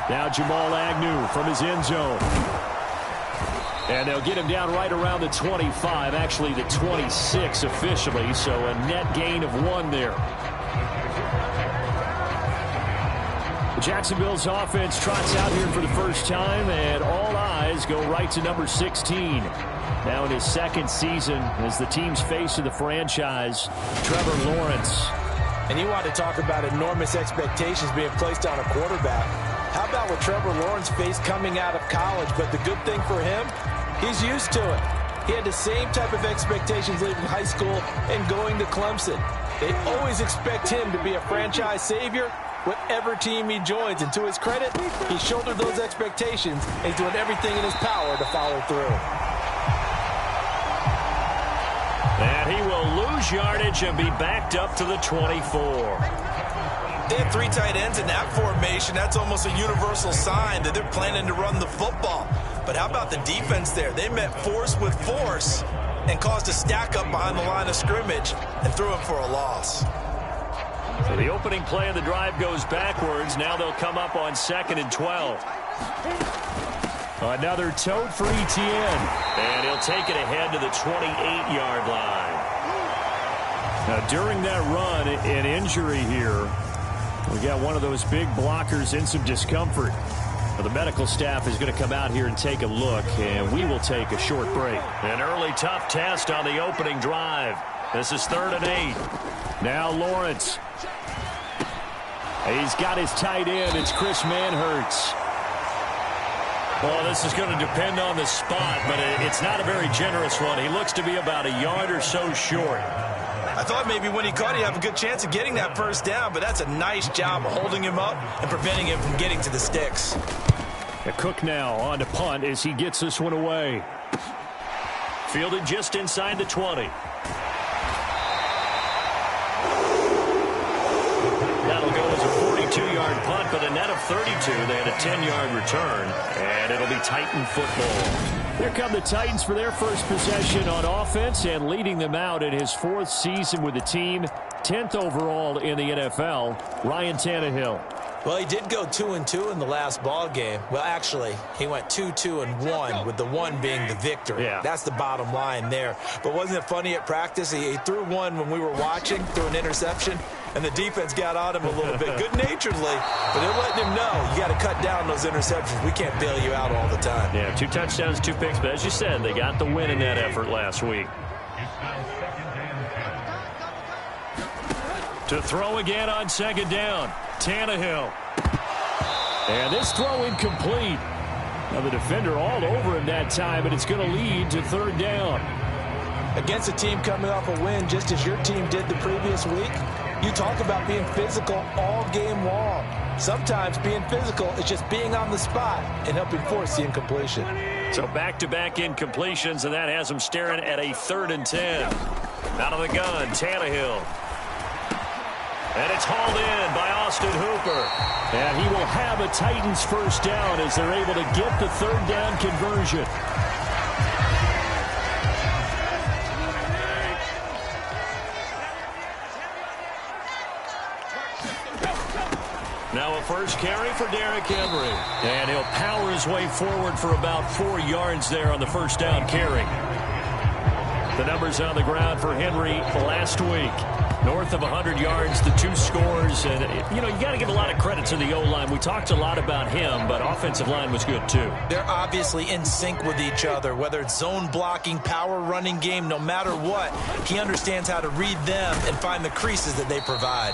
Now Jamal Agnew from his end zone. And they'll get him down right around the 25, actually the 26 officially, so a net gain of 1 there. Jacksonville's offense trots out here for the first time, and all eyes go right to number 16. Now in his second season as the team's face of the franchise, Trevor Lawrence. And you want to talk about enormous expectations being placed on a quarterback. How about what Trevor Lawrence faced coming out of college? But the good thing for him, he's used to it. He had the same type of expectations leaving high school and going to Clemson. They always expect him to be a franchise savior, whatever team he joins. And to his credit, he shouldered those expectations and he's doing everything in his power to follow through. And he will lose yardage and be backed up to the 24. They have 3 tight ends in that formation. That's almost a universal sign that they're planning to run the football. But how about the defense there? They met force with force and caused a stack up behind the line of scrimmage and threw him for a loss. So the opening play of the drive goes backwards. Now they'll come up on 2nd and 12. Another tote for Etienne. And he'll take it ahead to the 28-yard line. Now during that run, an injury here. We got one of those big blockers in some discomfort. Well, the medical staff is going to come out here and take a look, and we will take a short break. An early tough test on the opening drive. This is 3rd and 8. Now Lawrence. He's got his tight end. It's Chris Manhertz. Well, this is going to depend on the spot, but it's not a very generous one. He looks to be about a yard or so short. I thought maybe when he caught it, he'd have a good chance of getting that first down, but that's a nice job of holding him up and preventing him from getting to the sticks. Cook now on to punt as he gets this one away. Fielded just inside the 20. That'll go as a 42-yard punt, but a net of 32. They had a 10-yard return, and it'll be Titan football. Here come the Titans for their first possession on offense, and leading them out in his 4th season with the team, 10th overall in the NFL, Ryan Tannehill. Well, he did go 2-2 in the last ball game. Well, actually, he went 2-2-1, with the 1 being the victory. Yeah. That's the bottom line there. But wasn't it funny at practice? He threw one when we were watching, threw an interception, and the defense got on him a little bit, good-naturedly. But they're letting him know, you got to cut down those interceptions. We can't bail you out all the time. Yeah, 2 touchdowns, 2 picks. But as you said, they got the win in that effort last week. To throw again on 2nd down. Tannehill. And this throw incomplete. Now the defender all over him that time, but it's going to lead to 3rd down. Against a team coming off a win, just as your team did the previous week, you talk about being physical all game long. Sometimes being physical is just being on the spot and helping force the incompletion. So back-to-back incompletions, and that has them staring at a 3rd and 10. Out of the gun, Tannehill. And it's hauled in by Austin Hooper. And he will have a Titans first down as they're able to get the 3rd down conversion. Now a first carry for Derrick Henry. And he'll power his way forward for about 4 yards there on the first down carry. The numbers on the ground for Henry last week. North of 100 yards, the 2 scores. And, you know, you got to give a lot of credit to the O-line. We talked a lot about him, but offensive line was good, too. They're obviously in sync with each other, whether it's zone blocking, power running game, no matter what. He understands how to read them and find the creases that they provide.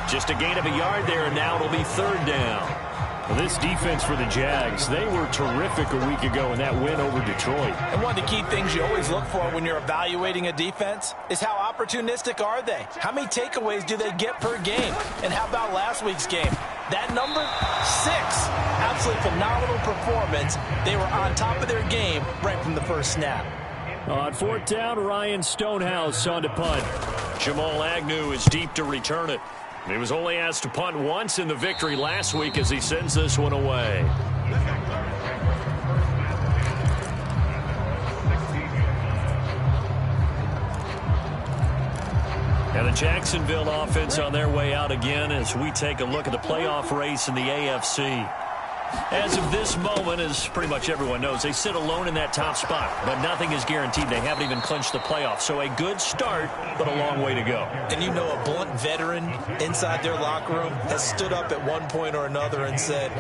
Just a gain of a yard there, and now it'll be 3rd down. Well, this defense for the Jags, they were terrific a week ago in that win over Detroit. And one of the key things you always look for when you're evaluating a defense is how opportunistic are they? How many takeaways do they get per game? And how about last week's game? That number, 6. Absolutely phenomenal performance. They were on top of their game right from the first snap. On 4th down, Ryan Stonehouse on to punt. Jamal Agnew is deep to return it. He was only asked to punt once in the victory last week as he sends this one away. And the Jacksonville offense on their way out again as we take a look at the playoff race in the AFC. As of this moment, as pretty much everyone knows, they sit alone in that top spot, but nothing is guaranteed. They haven't even clinched the playoffs, so a good start, but a long way to go. And you know, a blunt veteran inside their locker room has stood up at one point or another and said,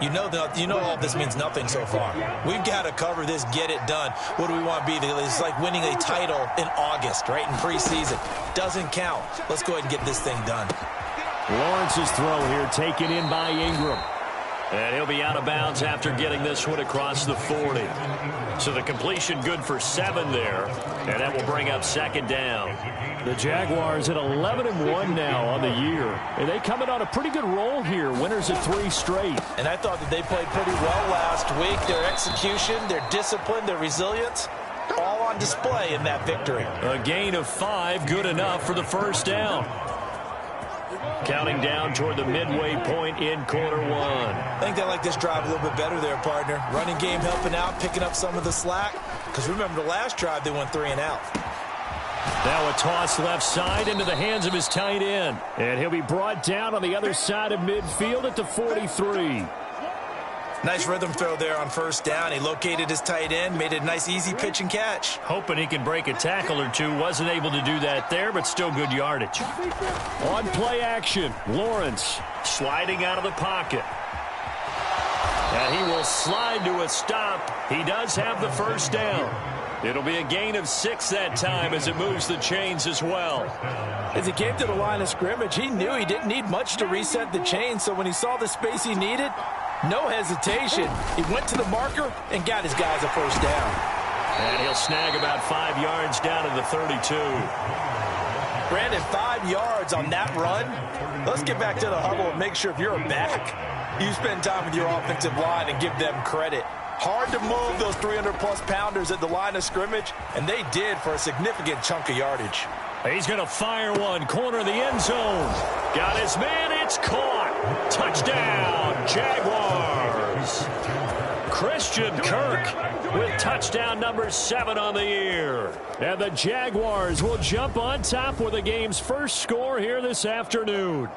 you know all this means nothing so far. We've got to cover this, get it done. What do we want to be? It's like winning a title in August, right, in preseason. Doesn't count. Let's go ahead and get this thing done. Lawrence's throw here taken in by Ingram. And he'll be out of bounds after getting this one across the 40. So the completion good for 7 there. And that will bring up second down. The Jaguars at 11-1 now on the year. And they coming on a pretty good roll here. Winners of 3 straight. And I thought that they played pretty well last week. Their execution, their discipline, their resilience, all on display in that victory. A gain of 5, good enough for the first down. Counting down toward the midway point in quarter 1. I think they like this drive a little bit better there, partner. Running game helping out, picking up some of the slack. Because remember, the last drive, they went 3 and out. Now a toss left side into the hands of his tight end. And he'll be brought down on the other side of midfield at the 43. Nice rhythm throw there on first down. He located his tight end, made it a nice easy pitch and catch. Hoping he can break a tackle or two. Wasn't able to do that there, but still good yardage. On play action, Lawrence sliding out of the pocket. And he will slide to a stop. He does have the first down. It'll be a gain of 6 that time as it moves the chains as well. As he came to the line of scrimmage, he knew he didn't need much to reset the chain, so when he saw the space he needed, no hesitation. He went to the marker and got his guys a first down. And he'll snag about 5 yards down to the 32. Brandon, 5 yards on that run. Let's get back to the huddle and make sure if you're a back, you spend time with your offensive line and give them credit. Hard to move those 300-plus pounders at the line of scrimmage, and they did for a significant chunk of yardage. He's going to fire one, corner of the end zone. Got his man, it's caught. Touchdown, Jaguars. Christian Kirk with touchdown number 7 on the year. And the Jaguars will jump on top with the game's first score here this afternoon.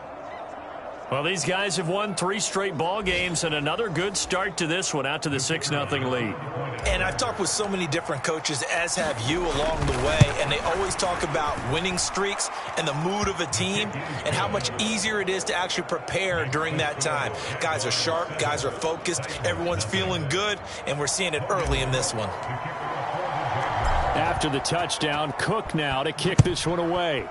Well, these guys have won 3 straight ball games and another good start to this one out to the 6-0 lead. And I've talked with so many different coaches, as have you along the way, and they always talk about winning streaks and the mood of a team and how much easier it is to actually prepare during that time. Guys are sharp, guys are focused, everyone's feeling good, and we're seeing it early in this one. After the touchdown, Cook now to kick this one away.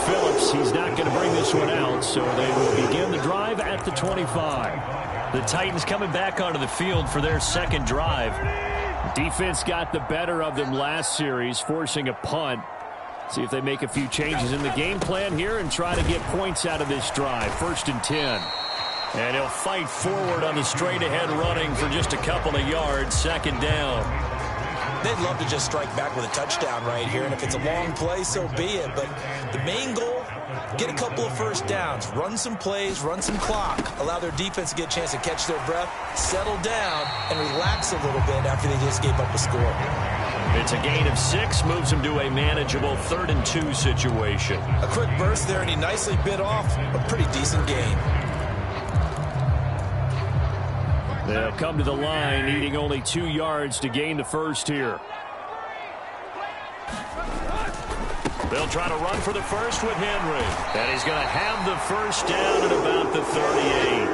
Phillips, he's not going to bring this one out, so they will begin the drive at the 25. The Titans coming back onto the field for their second drive. Defense got the better of them last series, forcing a punt. See if they make a few changes in the game plan here and try to get points out of this drive. 1st and 10. And he'll fight forward on the straight-ahead running for just a couple of yards. 2nd down. They'd love to just strike back with a touchdown right here, and if it's a long play, so be it. But the main goal, get a couple of first downs, run some plays, run some clock, allow their defense to get a chance to catch their breath, settle down, and relax a little bit after they just gave up a score. It's a gain of 6, moves them to a manageable 3rd and 2 situation. A quick burst there, and he nicely bit off a pretty decent gain. They'll come to the line, needing only 2 yards to gain the first here. They'll try to run for the first with Henry. And he's going to have the first down at about the 38.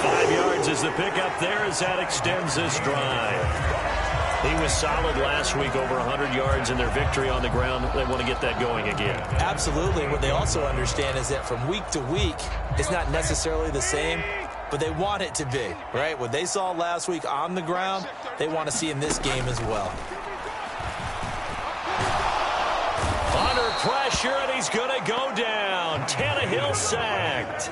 5 yards is the pickup there as that extends this drive. He was solid last week, over 100 yards in their victory on the ground. They want to get that going again. Absolutely. And what they also understand is that from week to week, it's not necessarily the same, but they want it to be, right? What they saw last week on the ground, they want to see in this game as well. Under pressure, and he's going to go down. Tannehill sacked.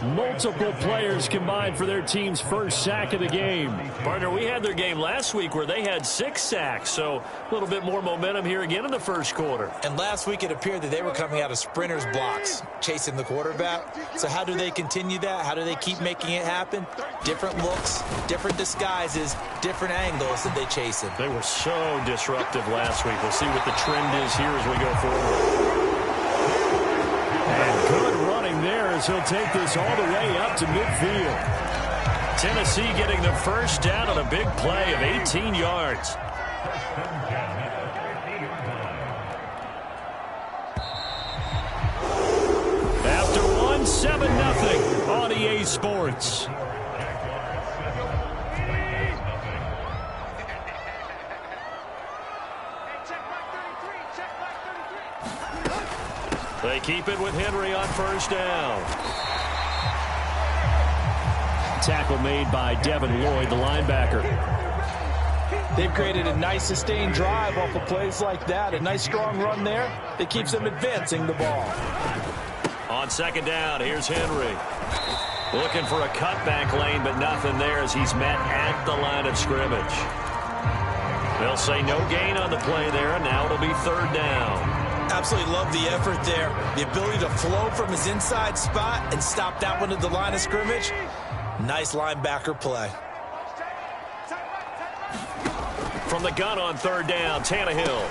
Multiple players combined for their team's first sack of the game. Partner, we had their game last week where they had 6 sacks, so a little bit more momentum here again in the first quarter. And last week it appeared that they were coming out of sprinters blocks, chasing the quarterback. So how do they continue that? How do they keep making it happen? Different looks, different disguises, different angles that they chase him. They were so disruptive last week. We'll see what the trend is here as we go forward. And good running there as he'll take this all the way up to midfield. Tennessee getting the first down on a big play of 18 yards. After 7-0 on EA Sports. They keep it with Henry on first down. Tackle made by Devin Lloyd, the linebacker. They've created a nice sustained drive off of plays like that. A nice strong run there that keeps them advancing the ball. On second down, here's Henry. Looking for a cutback lane, but nothing there as he's met at the line of scrimmage. They'll say no gain on the play there, and now it'll be third down. Absolutely love the effort there. The ability to flow from his inside spot and stop that one at the line of scrimmage. Nice linebacker play. From the gun on third down, Tannehill.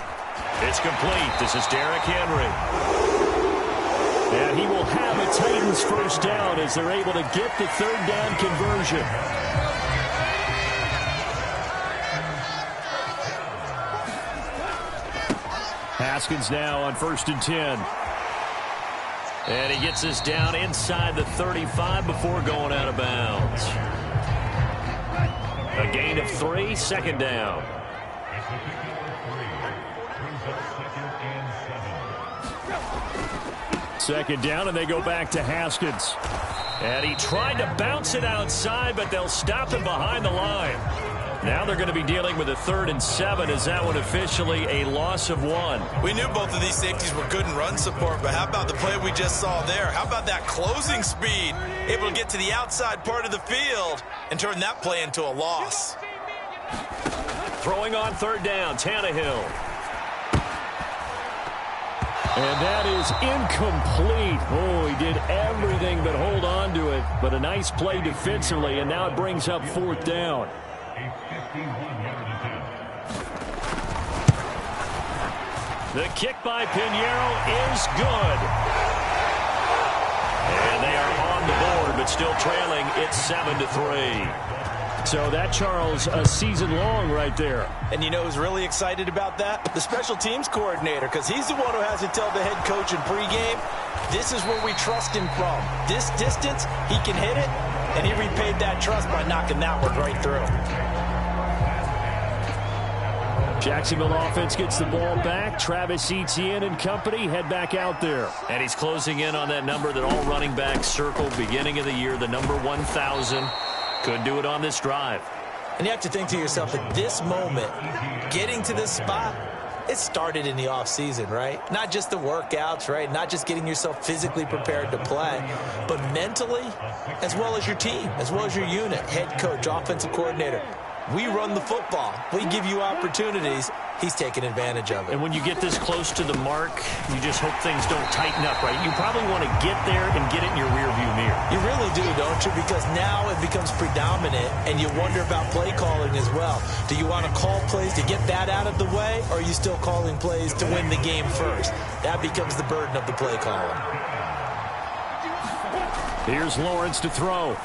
It's complete. This is Derrick Henry. And he will have a Titans first down as they're able to get the third down conversion. Haskins now on 1st and 10. And he gets this down inside the 35 before going out of bounds. A gain of 3, second down. Second down, and they go back to Haskins. And he tried to bounce it outside, but they'll stop him behind the line. Now they're going to be dealing with a 3rd and 7 as that one officially a loss of 1. We knew both of these safeties were good in run support, but how about the play we just saw there? How about that closing speed? Able to get to the outside part of the field and turn that play into a loss. Throwing on third down, Tannehill. And that is incomplete. Oh, he did everything but hold on to it. But a nice play defensively, and now it brings up 4th down. The kick by Pinheiro is good. And they are on the board, but still trailing. It's 7-3. So that, Charles, a season long right there. And you know who's really excited about that? The special teams coordinator, because he's the one who has to tell the head coach in pregame, this is where we trust him from. This distance, he can hit it, and he repaid that trust by knocking that one right through. Jacksonville offense gets the ball back. Travis Etienne and company head back out there. And he's closing in on that number that all running backs circled beginning of the year, the number 1,000. Could do it on this drive. And you have to think to yourself, at this moment, getting to this spot, it started in the offseason, right? Not just the workouts, right? Not just getting yourself physically prepared to play, but mentally, as well as your team, as well as your unit, head coach, offensive coordinator. We run the football. We give you opportunities. He's taking advantage of it. And when you get this close to the mark, you just hope things don't tighten up, right? You probably want to get there and get it in your rearview mirror. You really do, don't you? Because now it becomes predominant, and you wonder about play calling as well. Do you want to call plays to get that out of the way, or are you still calling plays to win the game first? That becomes the burden of the play calling. Here's Lawrence to throw.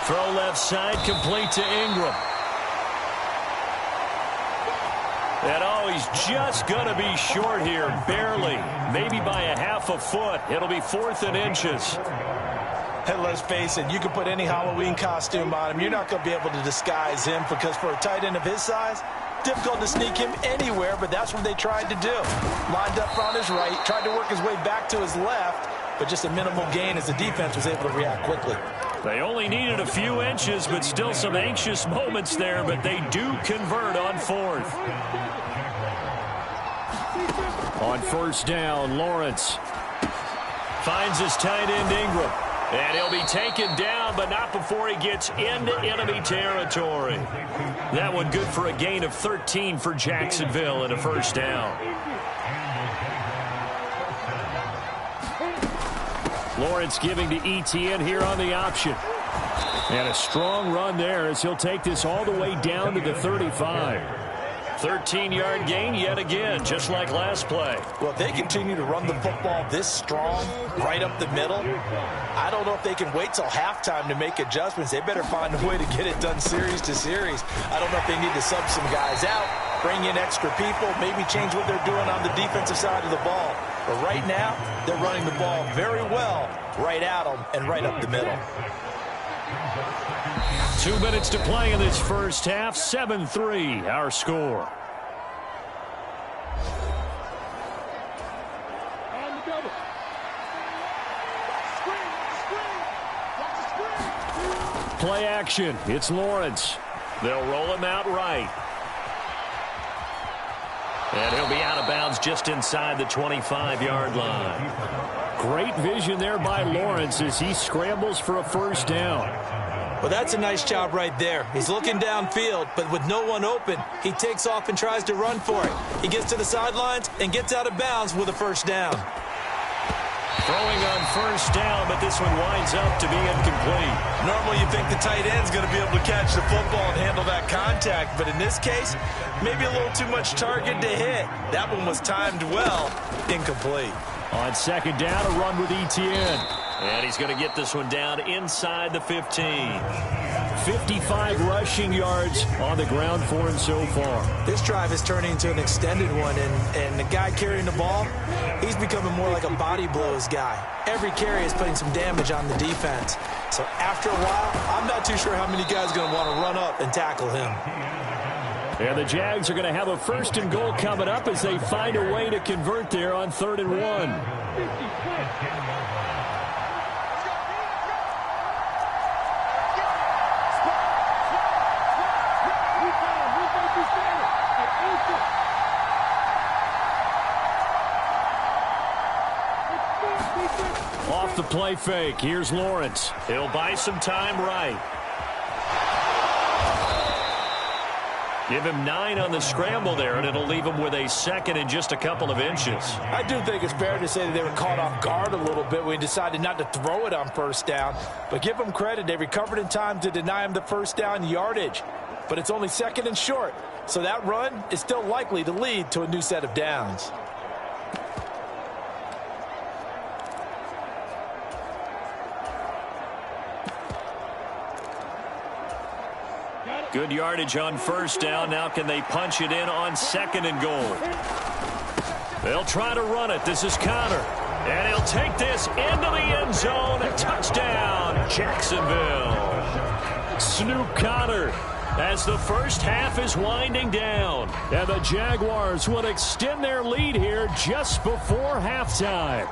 Throw left side, complete to Ingram. And oh, he's just going to be short here, barely. Maybe by a half a foot. It'll be 4th and inches. And let's face it, you can put any Halloween costume on him. You're not going to be able to disguise him because for a tight end of his size, difficult to sneak him anywhere, but that's what they tried to do. Lined up on his right, tried to work his way back to his left, but just a minimal gain as the defense was able to react quickly. They only needed a few inches, but still some anxious moments there, but they do convert on 4th. On 1st down, Lawrence finds his tight end Ingram. And he'll be taken down, but not before he gets into enemy territory. That one good for a gain of 13 for Jacksonville and a first down. Lawrence giving to Etienne here on the option. And a strong run there as he'll take this all the way down to the 35. 13-yard gain yet again, just like last play. Well, if they continue to run the football this strong, right up the middle, I don't know if they can wait till halftime to make adjustments. They better find a way to get it done series to series. I don't know if they need to sub some guys out, bring in extra people, maybe change what they're doing on the defensive side of the ball. But right now, they're running the ball very well right at them and right up the middle. 2 minutes to play in this first half. 7-3, our score. Play action. It's Lawrence. They'll roll him out right. And he'll be out of bounds just inside the 25-yard line. Great vision there by Lawrence as he scrambles for a first down. Well, that's a nice job right there. He's looking downfield, but with no one open, he takes off and tries to run for it. He gets to the sidelines and gets out of bounds with a first down. Throwing on first down, but this one winds up to be incomplete. Normally you think the tight end's going to be able to catch the football and handle that contact, but in this case, maybe a little too much target to hit. That one was timed well. Incomplete. On second down, a run with Etienne. And he's going to get this one down inside the 15. 55 rushing yards on the ground for him so far. This drive is turning into an extended one, and the guy carrying the ball, he's becoming more like a body blows guy. Every carry is putting some damage on the defense. So after a while, I'm not too sure how many guys are going to want to run up and tackle him. And the Jags are going to have a first and goal coming up as they find a way to convert there on 3rd and 1. Off the play fake, here's Lawrence. He'll buy some time right. Give him 9 on the scramble there, and it'll leave him with a second and just a couple of inches. I do think it's fair to say that they were caught off guard a little bit when he decided not to throw it on first down. But give them credit. They recovered in time to deny him the first down yardage. But it's only second and short. So that run is still likely to lead to a new set of downs. Good yardage on first down. Now can they punch it in on 2nd and goal? They'll try to run it. This is Connor. And he'll take this into the end zone. A touchdown, Jacksonville. Snoop Connor as the first half is winding down. And the Jaguars will extend their lead here just before halftime.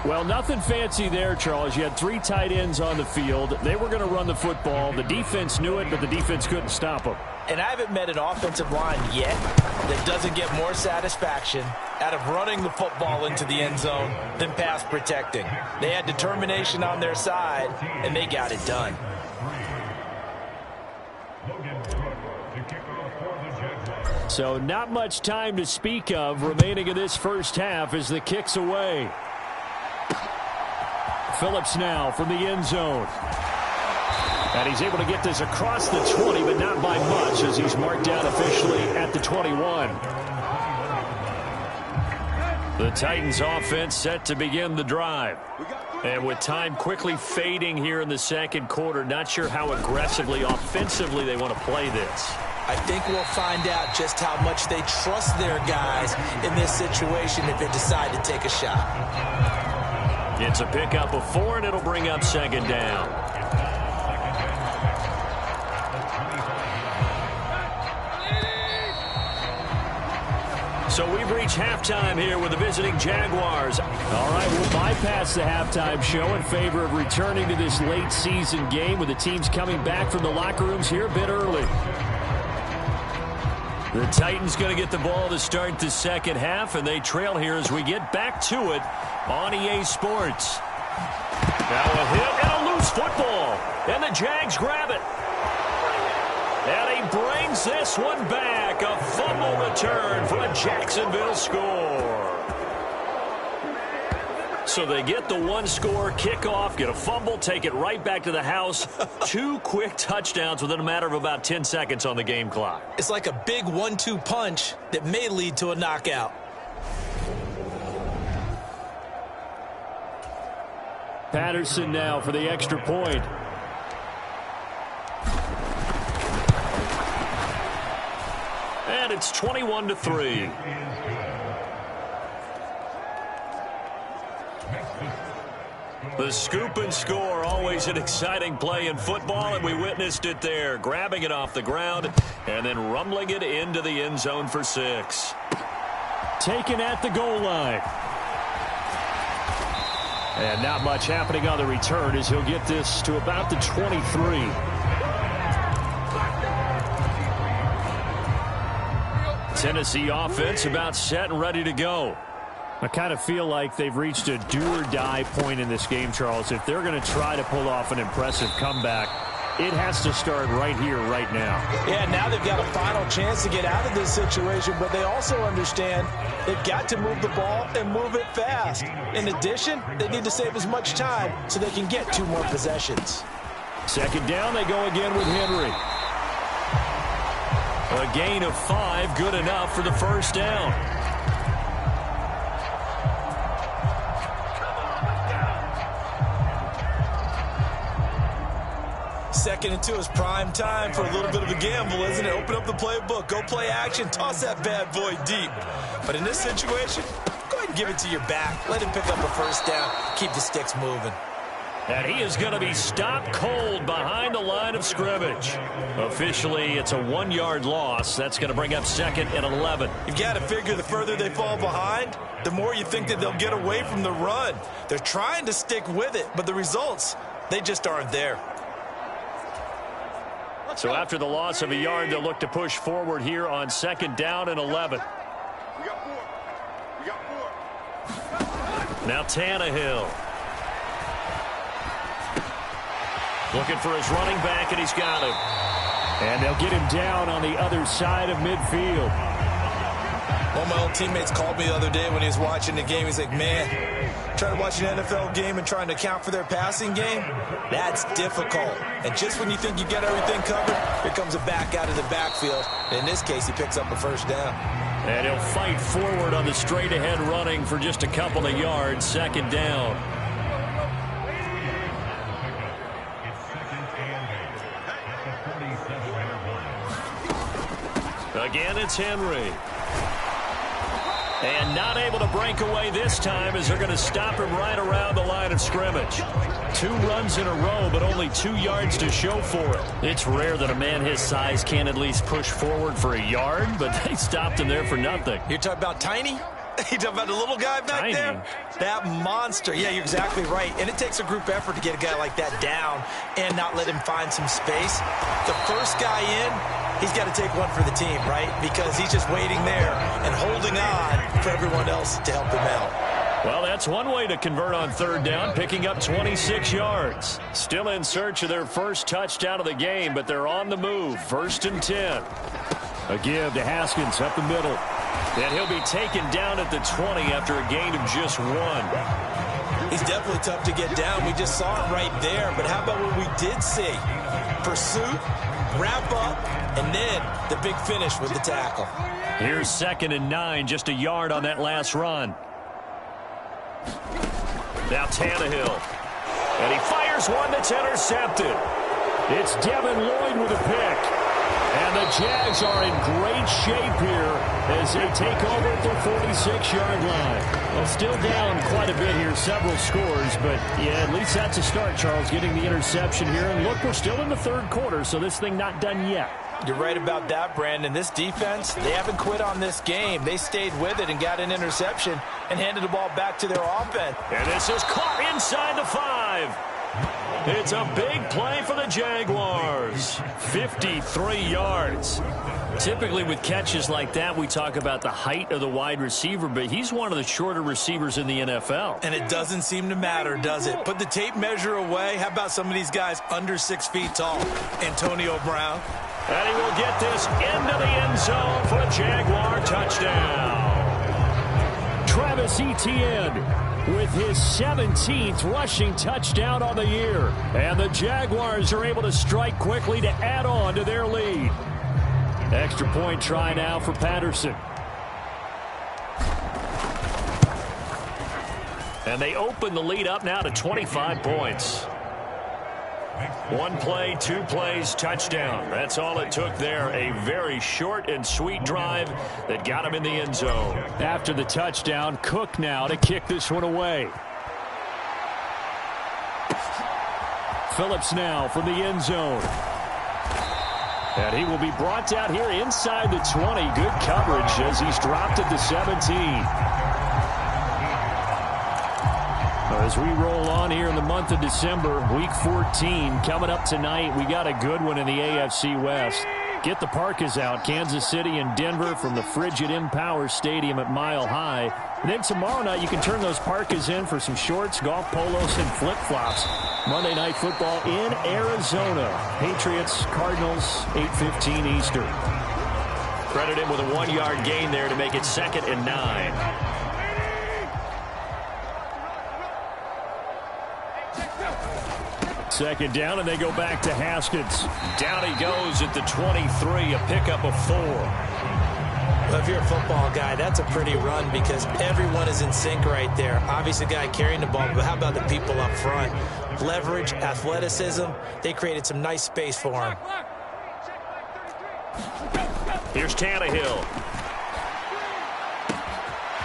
Well, nothing fancy there, Charles. You had 3 tight ends on the field. They were going to run the football. The defense knew it, but the defense couldn't stop them. And I haven't met an offensive line yet that doesn't get more satisfaction out of running the football into the end zone than pass protecting. They had determination on their side, and they got it done. So not much time to speak of remaining in this first half as the kick's away. Phillips now from the end zone. And he's able to get this across the 20, but not by much as he's marked down officially at the 21. The Titans offense set to begin the drive. And with time quickly fading here in the second quarter, not sure how aggressively, offensively they want to play this. I think we'll find out just how much they trust their guys in this situation if they decide to take a shot. It's a pickup of 4, and it'll bring up 2nd down. So we've reached halftime here with the visiting Jaguars. All right, we'll bypass the halftime show in favor of returning to this late season game with the teams coming back from the locker rooms here a bit early. The Titans going to get the ball to start the second half, and they trail here as we get back to it on EA Sports. Now a hit and a loose football. And the Jags grab it. And he brings this one back. A fumble return for a Jacksonville score. So they get the one-score kickoff, get a fumble, take it right back to the house. 2 quick touchdowns within a matter of about 10 seconds on the game clock. It's like a big 1-2 punch that may lead to a knockout. Patterson now for the extra point. And it's 21-3. The scoop and score, always an exciting play in football, and we witnessed it there. Grabbing it off the ground and then rumbling it into the end zone for 6. Taken at the goal line. And not much happening on the return as he'll get this to about the 23. Tennessee offense about set and ready to go. I kind of feel like they've reached a do-or-die point in this game, Charles. If they're going to try to pull off an impressive comeback, it has to start right here, right now. Yeah, now they've got a final chance to get out of this situation, but they also understand they've got to move the ball and move it fast. In addition, they need to save as much time so they can get 2 more possessions. Second down, they go again with Henry. A gain of 5, good enough for the first down. Second and 2 is prime time for a little bit of a gamble, isn't it? Open up the playbook, go play action, toss that bad boy deep. But in this situation, go ahead and give it to your back. Let him pick up a first down, keep the sticks moving. And he is going to be stopped cold behind the line of scrimmage. Officially, it's a 1-yard loss. That's going to bring up 2nd and 11. You've got to figure the further they fall behind, the more you think that they'll get away from the run. They're trying to stick with it, but the results, they just aren't there. So after the loss of a yard, they'll look to push forward here on 2nd down and 11. Now Tannehill. Looking for his running back, and he's got him. And they'll get him down on the other side of midfield. One of my old teammates called me the other day when he was watching the game. He's like, man, trying to watch an NFL game and trying to account for their passing game, that's difficult. And just when you think you get everything covered, here comes a back out of the backfield. In this case, he picks up a first down. And he'll fight forward on the straight-ahead running for just a couple of yards. 2nd down. Again, it's Henry. And not able to break away this time as they're going to stop him right around the line of scrimmage. 2 runs in a row, but only 2 yards to show for it. It's rare that a man his size can at least push forward for a yard, but they stopped him there for nothing. You're talking about tiny? You talking about the little guy back there? That monster. Yeah, you're exactly right. And it takes a group effort to get a guy like that down and not let him find some space. The first guy in, he's got to take one for the team, right? Because he's just waiting there and holding on for everyone else to help him out. Well, that's one way to convert on 3rd down, picking up 26 yards. Still in search of their first touchdown of the game, but they're on the move. 1st and 10. A give to Haskins up the middle. And he'll be taken down at the 20 after a gain of just 1. He's definitely tough to get down. We just saw it right there. But how about what we did see? Pursuit, wrap up, and then the big finish with the tackle. Here's 2nd and 9, just a yard on that last run. Now Tannehill. And he fires one that's intercepted. It's Devin Lloyd with a pick. And the Jags are in great shape here as they take over at their 46-yard line. Well, still down quite a bit here, several scores, but yeah, at least that's a start, Charles, getting the interception here. And look, we're still in the 3rd quarter, so this thing not done yet. You're right about that, Brandon. This defense, they haven't quit on this game. They stayed with it and got an interception and handed the ball back to their offense. And this is caught inside the 5. It's a big play for the Jaguars. 53 yards. Typically with catches like that, we talk about the height of the wide receiver, but he's one of the shorter receivers in the NFL. And it doesn't seem to matter, does it? Put the tape measure away. How about some of these guys under 6 feet tall? Antonio Brown. And he will get this into the end zone for a Jaguar touchdown. Travis Etienne with his 17th rushing touchdown on the year. And the Jaguars are able to strike quickly to add on to their lead. Extra point try now for Patterson. And they open the lead up now to 25 points. 1 play, 2 plays, touchdown. That's all it took there. A very short and sweet drive that got him in the end zone. After the touchdown, Cook now to kick this one away. Phillips now from the end zone. And he will be brought down here inside the 20. Good coverage as he's dropped at the 17. As we roll on here in the month of December, Week 14 coming up tonight. We got a good one in the AFC West. Get the parkas out. Kansas City and Denver from the frigid Empower Stadium at Mile High. And then tomorrow night you can turn those parkas in for some shorts, golf polos, and flip-flops. Monday Night Football in Arizona. Patriots, Cardinals, 8:15 Eastern. Credit him with a 1-yard gain there to make it 2nd and 9. Second down, and they go back to Haskins. Down he goes at the 23, a pickup of 4. Well, if you're a football guy, that's a pretty run because everyone is in sync right there. Obviously, the guy carrying the ball, but how about the people up front? Leverage, athleticism, they created some nice space for him. Here's Tannehill.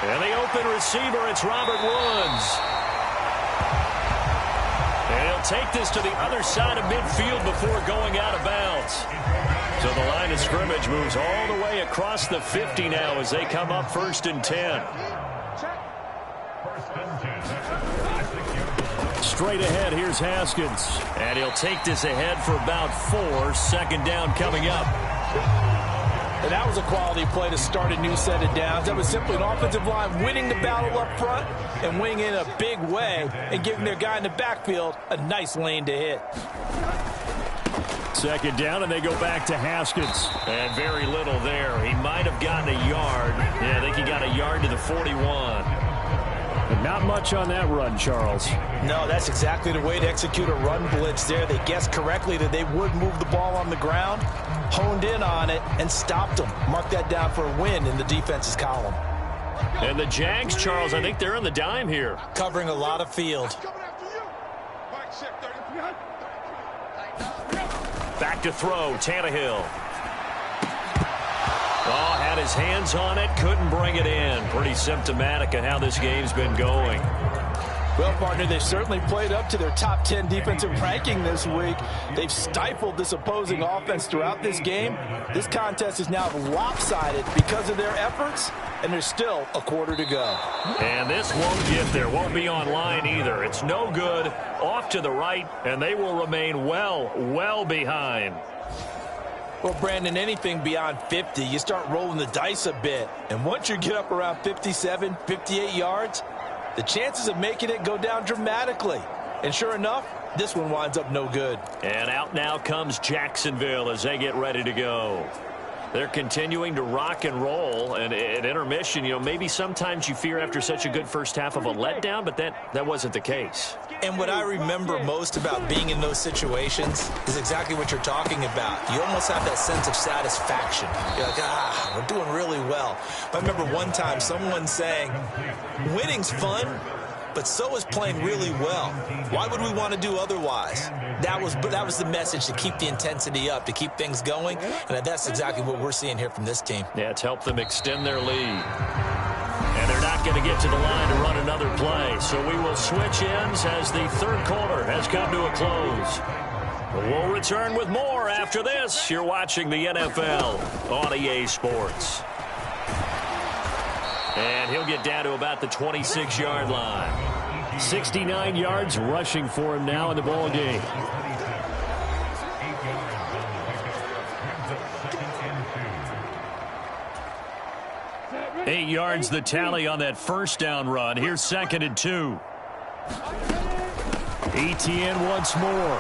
And the open receiver, it's Robert Woods. And he'll take this to the other side of midfield before going out of bounds. So the line of scrimmage moves all the way across the 50 now as they come up 1st and 10. Straight ahead, here's Haskins. And he'll take this ahead for about 4. 2nd down coming up. And that was a quality play to start a new set of downs. That was simply an offensive line winning the battle up front and winning in a big way and giving their guy in the backfield a nice lane to hit. 2nd down, and they go back to Haskins. And very little there. He might have gotten a yard. Yeah, I think he got a yard to the 41. But not much on that run, Charles. No, that's exactly the way to execute a run blitz there. They guessed correctly that they would move the ball on the ground, honed in on it, and stopped them. Mark that down for a win in the defense's column. And the Jags, Charles, I think they're on the dime here. Covering a lot of field. Back to throw, Tannehill. Oh, had his hands on it, couldn't bring it in. Pretty symptomatic of how this game's been going. Well, partner, they've certainly played up to their top 10 defensive ranking this week. They've stifled this opposing offense throughout this game. This contest is now lopsided because of their efforts, and there's still a quarter to go. And this won't get there, won't be online either. It's no good, off to the right, and they will remain well behind. Well, Brandon, anything beyond 50, you start rolling the dice a bit. And once you get up around 57, 58 yards, the chances of making it go down dramatically. And sure enough, this one winds up no good. And out now comes Jacksonville as they get ready to go. They're continuing to rock and roll, and at intermission, maybe sometimes you fear after such a good first half of a letdown, but that wasn't the case. And what I remember most about being in those situations is exactly what you're talking about. You almost have that sense of satisfaction. You're like, we're doing really well. I remember one time someone saying, winning's fun, but so is playing really well. Why would we want to do otherwise? That was the message, to keep the intensity up, to keep things going, and that's exactly what we're seeing here from this team. Yeah, it's helped them extend their lead. And they're not going to get to the line to run another play, so we will switch ends as the 3rd quarter has come to a close. We'll return with more after this. You're watching the NFL on EA Sports. And he'll get down to about the 26-yard line. 69 yards rushing for him now in the ball game. 8 yards the tally on that first down run. Here's 2nd and 2. Etienne once more.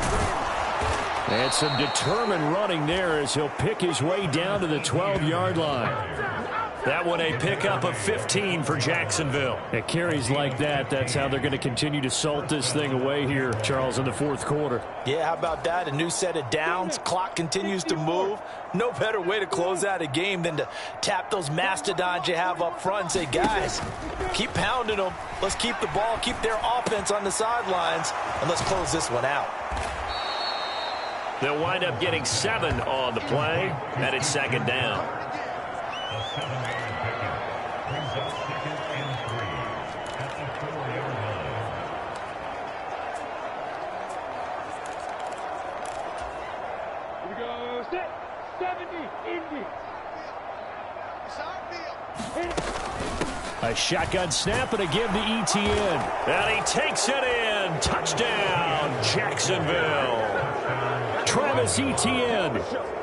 And some determined running there as he'll pick his way down to the 12-yard line. That one a pickup of 15 for Jacksonville. At carries like that, that's how they're going to continue to salt this thing away here, Charles, in the fourth quarter. Yeah, how about that? A new set of downs. Clock continues to move. No better way to close out a game than to tap those mastodons you have up front and say, guys, keep pounding them. Let's keep the ball, keep their offense on the sidelines, and let's close this one out. They'll wind up getting 7 on the play, and it's 2nd down. A shotgun snap and a give to Etienne. And he takes it in. Touchdown, Jacksonville. Travis Etienne,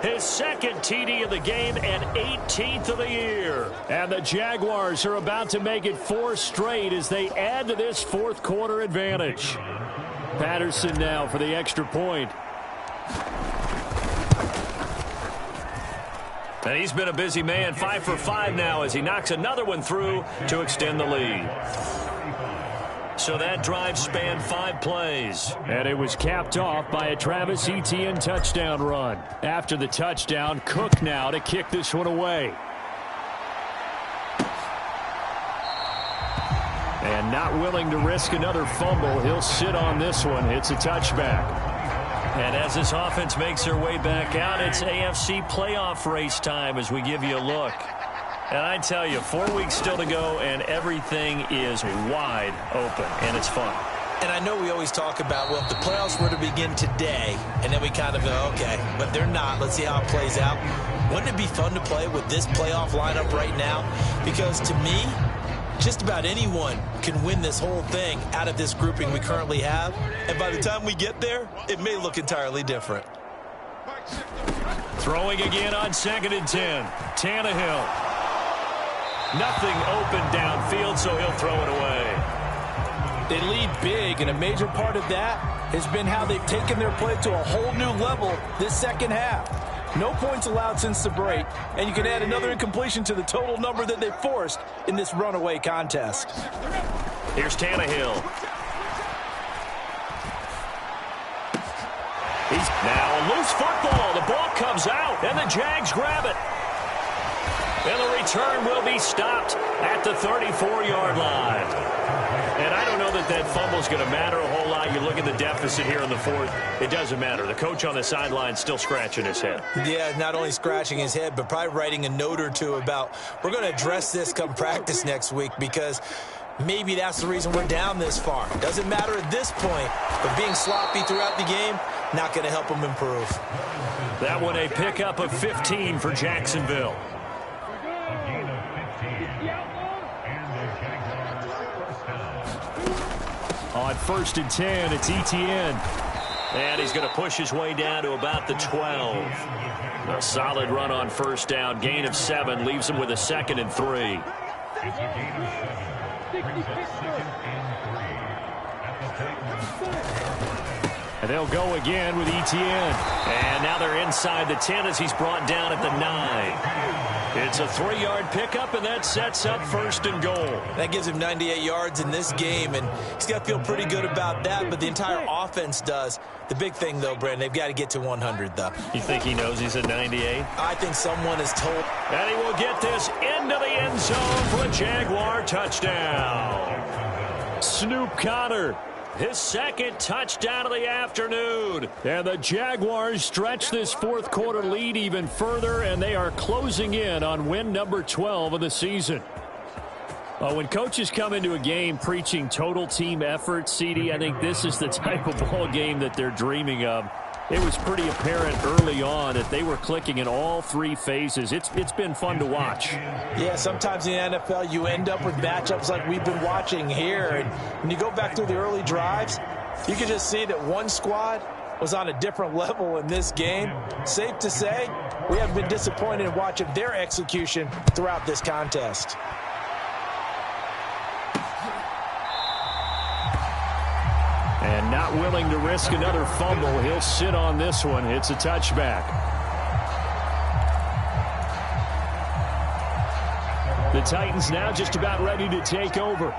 his 2nd TD of the game and 18th of the year. And the Jaguars are about to make it 4 straight as they add to this fourth quarter advantage. Patterson now for the extra point. And he's been a busy man, 5 for 5 now as he knocks another one through to extend the lead. So that drive spanned 5 plays. And it was capped off by a Travis Etienne touchdown run. After the touchdown, Cook now to kick this one away. And not willing to risk another fumble, he'll sit on this one. It's a touchback. And as this offense makes their way back out, it's AFC playoff race time as we give you a look. And I tell you, 4 weeks still to go, and everything is wide open, and it's fun. And I know we always talk about, well, if the playoffs were to begin today, and then we kind of go, okay, but they're not. Let's see how it plays out. Wouldn't it be fun to play with this playoff lineup right now? Because to me, just about anyone can win this whole thing out of this grouping we currently have. And by the time we get there, it may look entirely different. Throwing again on 2nd and 10. Tannehill. Nothing open downfield, so he'll throw it away. They lead big, and a major part of that has been how they've taken their play to a whole new level this second half. No points allowed since the break, and you can add another incompletion to the total number that they forced in this runaway contest. Here's Tannehill. He's now a loose football. The ball comes out, and the Jags grab it. And the return will be stopped at the 34-yard line. And I don't know that that fumble is going to matter a whole lot. You look at the deficit here in the fourth. It doesn't matter. The coach on the sideline still scratching his head. Yeah, not only scratching his head, but probably writing a note or two about we're going to address this come practice next week because maybe that's the reason we're down this far. Doesn't matter at this point, but being sloppy throughout the game, not going to help them improve. That one a pickup of 15 for Jacksonville. On 1st and 10, it's Etienne. And he's going to push his way down to about the 12. A solid run on first down. Gain of 7 leaves him with a 2nd and 3. And they'll go again with Etienne. And now they're inside the 10 as he's brought down at the 9. It's a 3-yard pickup, and that sets up 1st and goal. That gives him 98 yards in this game, and he's got to feel pretty good about that, but the entire offense does. The big thing, though, Brandon, they've got to get to 100, though. You think he knows he's at 98? I think someone has told. And he will get this into the end zone for a Jaguar touchdown. Snoop Conner. His 2nd touchdown of the afternoon. And the Jaguars stretch this fourth quarter lead even further, and they are closing in on win number 12 of the season. When coaches come into a game preaching total team effort, CD, I think this is the type of ball game that they're dreaming of. it was pretty apparent early on that they were clicking in all three phases. It's been fun to watch. Yeah, sometimes in the NFL you end up with matchups like we've been watching here. And when you go back through the early drives, you can just see that one squad was on a different level in this game. Safe to say, we have been disappointed in watching their execution throughout this contest. And not willing to risk another fumble. He'll sit on this one. It's a touchback. The Titans now just about ready to take over.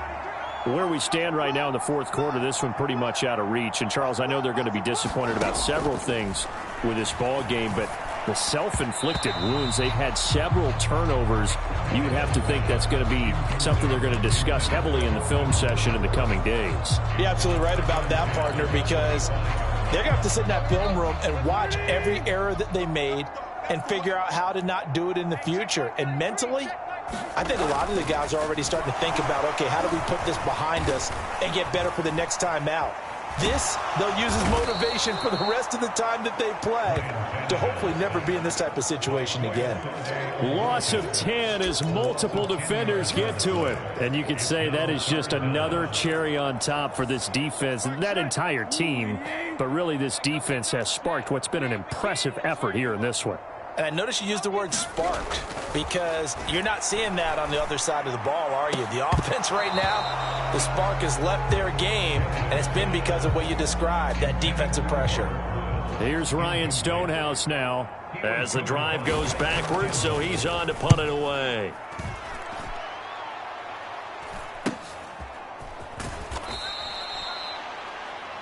Where we stand right now in the fourth quarter, this one pretty much out of reach. And, Charles, I know they're going to be disappointed about several things with this ball game, but the self-inflicted wounds, they've had several turnovers. You would have to think that's going to be something they're going to discuss heavily in the film session in the coming days. You're absolutely right about that, partner, because they're going to have to sit in that film room and watch every error that they made and figure out how to not do it in the future. And mentally, I think a lot of the guys are already starting to think about, okay, how do we put this behind us and get better for the next time out? This, they'll use as motivation for the rest of the time that they play to hopefully never be in this type of situation again. Loss of 10 as multiple defenders get to it. And you could say that is just another cherry on top for this defense and that entire team. But really, this defense has sparked what's been an impressive effort here in this one. And I notice you used the word sparked because you're not seeing that on the other side of the ball, are you? The offense right now, the spark has left their game, and it's been because of what you described, that defensive pressure. Here's Ryan Stonehouse now as the drive goes backwards, so he's on to punt it away.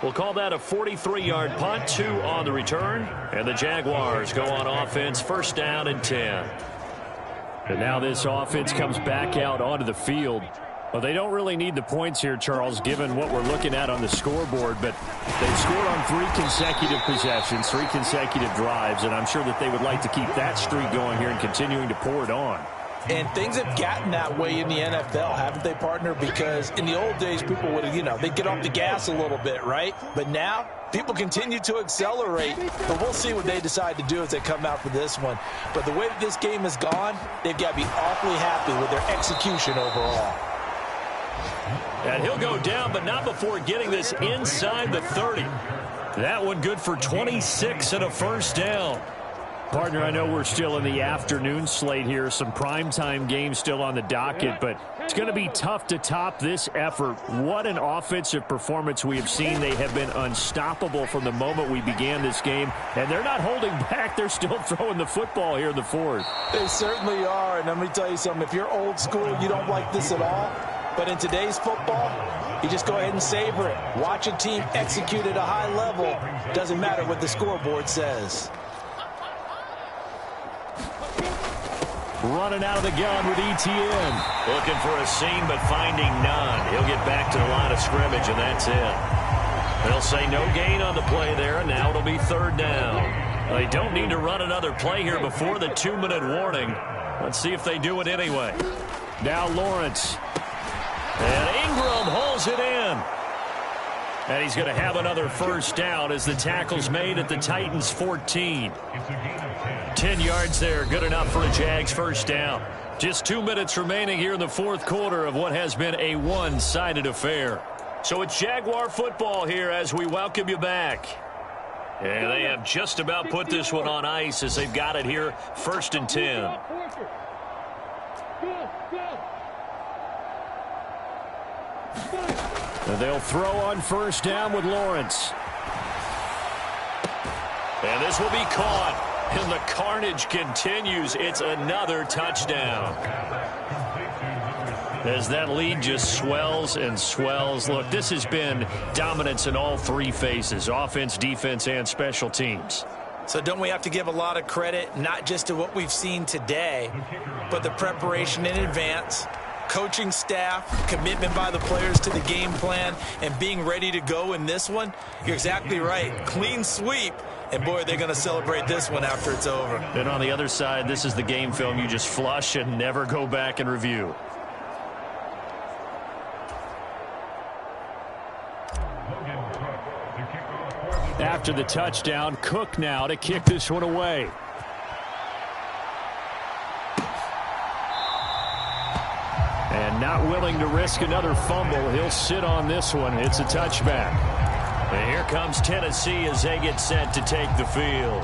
We'll call that a 43-yard punt, 2 on the return. And the Jaguars go on offense, first down and 10. And now this offense comes back out onto the field. Well, they don't really need the points here, Charles, given what we're looking at on the scoreboard. But they've scored on 3 consecutive possessions, 3 consecutive drives. And I'm sure that they would like to keep that streak going here and continuing to pour it on. And things have gotten that way in the NFL, haven't they, partner? Because in the old days, people would, they'd get off the gas a little bit, right? But now, people continue to accelerate. But we'll see what they decide to do as they come out for this one. But the way that this game has gone, they've got to be awfully happy with their execution overall. And he'll go down, but not before getting this inside the 30. That one good for 26 and a first down. Partner, I know we're still in the afternoon slate here. Some primetime games still on the docket, but it's going to be tough to top this effort. What an offensive performance we have seen. They have been unstoppable from the moment we began this game, and they're not holding back. They're still throwing the football here in the fourth. They certainly are, and let me tell you something. If you're old school, you don't like this at all. But in today's football, you just go ahead and savor it. Watch a team execute at a high level. Doesn't matter what the scoreboard says. Running out of the gun with ETN. Looking for a seam, but finding none. He'll get back to the line of scrimmage, and that's it. They'll say no gain on the play there, and now it'll be third down. They don't need to run another play here before the 2-minute warning. Let's see if they do it anyway. Now Lawrence. And Ingram hauls it in. And he's going to have another first down as the tackle's made at the Titans' 14. 10 yards there, good enough for a Jags first down. Just 2 minutes remaining here in the fourth quarter of what has been a one-sided affair. So it's Jaguar football here as we welcome you back. And they have just about put this one on ice as they've got it here, first and 10. And they'll throw on first down with Lawrence. And this will be caught. And the carnage continues. It's another touchdown. As that lead just swells and swells. Look, this has been dominance in all 3 phases, offense, defense, and special teams. So don't we have to give a lot of credit, not just to what we've seen today, but the preparation in advance, coaching staff, commitment by the players to the game plan, and being ready to go in this one? You're exactly right. Clean sweep. And, boy, they're going to celebrate this one after it's over. And on the other side, this is the game film you just flush and never go back and review. after the touchdown. Cook now to kick this one away. And not willing to risk another fumble. He'll sit on this one. It's a touchback. And here comes Tennessee as they get set to take the field.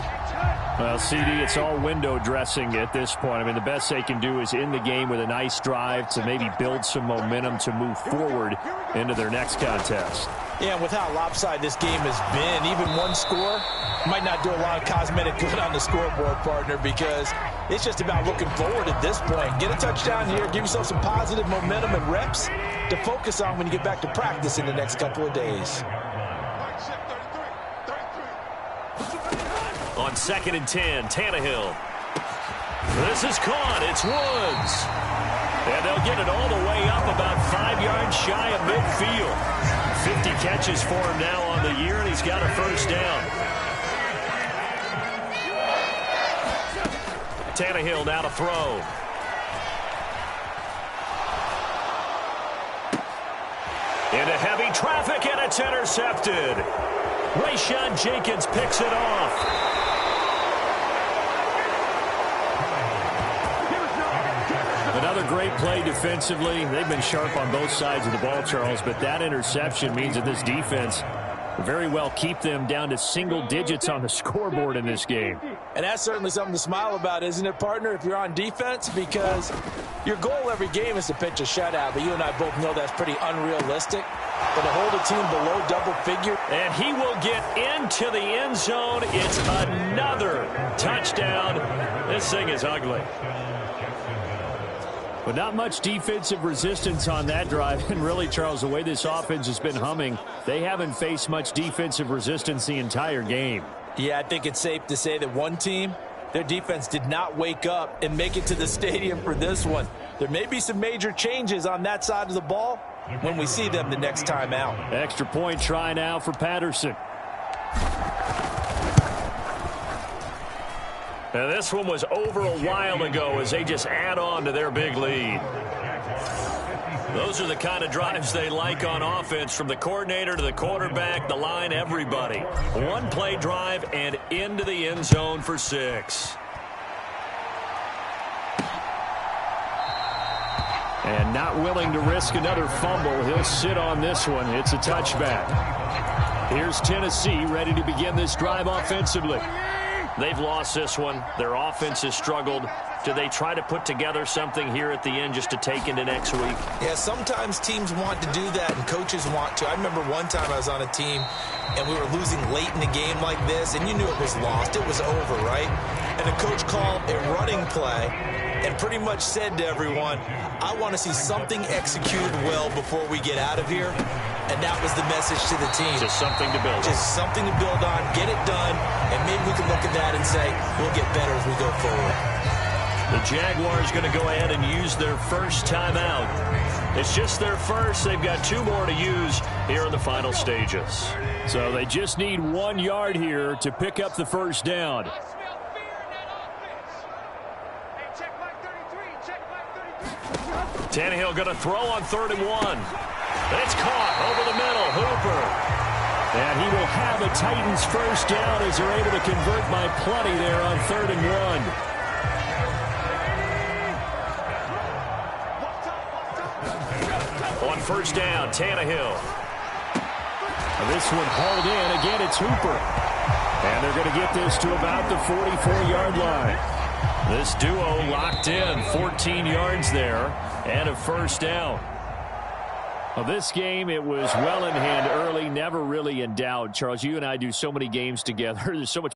Well, CD, it's all window dressing at this point. I mean, the best they can do is in the game with a nice drive to maybe build some momentum to move forward into their next contest. Yeah, and with how lopsided this game has been, even one score might not do a lot of cosmetic good on the scoreboard, partner, because it's just about looking forward at this point. Get a touchdown here, give yourself some positive momentum and reps to focus on when you get back to practice in the next couple of days. On 2nd and 10, Tannehill. This is caught. It's Woods. And they'll get it all the way up about 5 yards shy of midfield. 50 catches for him now on the year, and he's got a first down. Tannehill now to throw. Into heavy traffic, and it's intercepted. Rayshawn Jenkins picks it off. Another great play defensively. They've been sharp on both sides of the ball, Charles, but that interception means that this defense very well keep them down to single digits on the scoreboard in this game. And that's certainly something to smile about, isn't it, partner, if you're on defense? Because your goal every game is to pitch a shutout, but you and I both know that's pretty unrealistic. But to hold a team below double figure. And he will get into the end zone. It's another touchdown. This thing is ugly. But not much defensive resistance on that drive. And really, Charles, the way this offense has been humming, they haven't faced much defensive resistance the entire game. Yeah, I think it's safe to say that one team, their defense did not wake up and make it to the stadium for this one. There may be some major changes on that side of the ball when we see them the next time out. Extra point try now for Patterson. Now this one was over a while ago as they just add on to their big lead. Those are the kind of drives they like on offense, from the coordinator to the quarterback, the line, everybody. One play drive and into the end zone for 6. And not willing to risk another fumble. He'll sit on this one. It's a touchback. Here's Tennessee ready to begin this drive offensively. They've lost this one. Their offense has struggled. Do they try to put together something here at the end just to take into next week? Yeah, sometimes teams want to do that and coaches want to. I remember one time I was on a team and we were losing late in the game like this, and you knew it was lost. It was over, right? And the coach called a running play and pretty much said to everyone, I want to see something executed well before we get out of here. And that was the message to the team. Just something to build on. Just something to build on, get it done, and maybe we can look at that and say, we'll get better as we go forward. The Jaguars going to go ahead and use their first timeout. It's just their first. They've got 2 more to use here in the final stages. So they just need 1 yard here to pick up the first down. Tannehill going to throw on 3rd and 1. It's caught over the middle. Hooper. And he will have a Titans first down as they're able to convert by plenty there on 3rd and 1. On first down, Tannehill. This one hauled in. Again, it's Hooper. And they're going to get this to about the 44-yard line. This duo locked in. 14 yards there and a first down. Well, this game, it was well in hand early, never really in doubt. Charles, you and I do so many games together. There's so much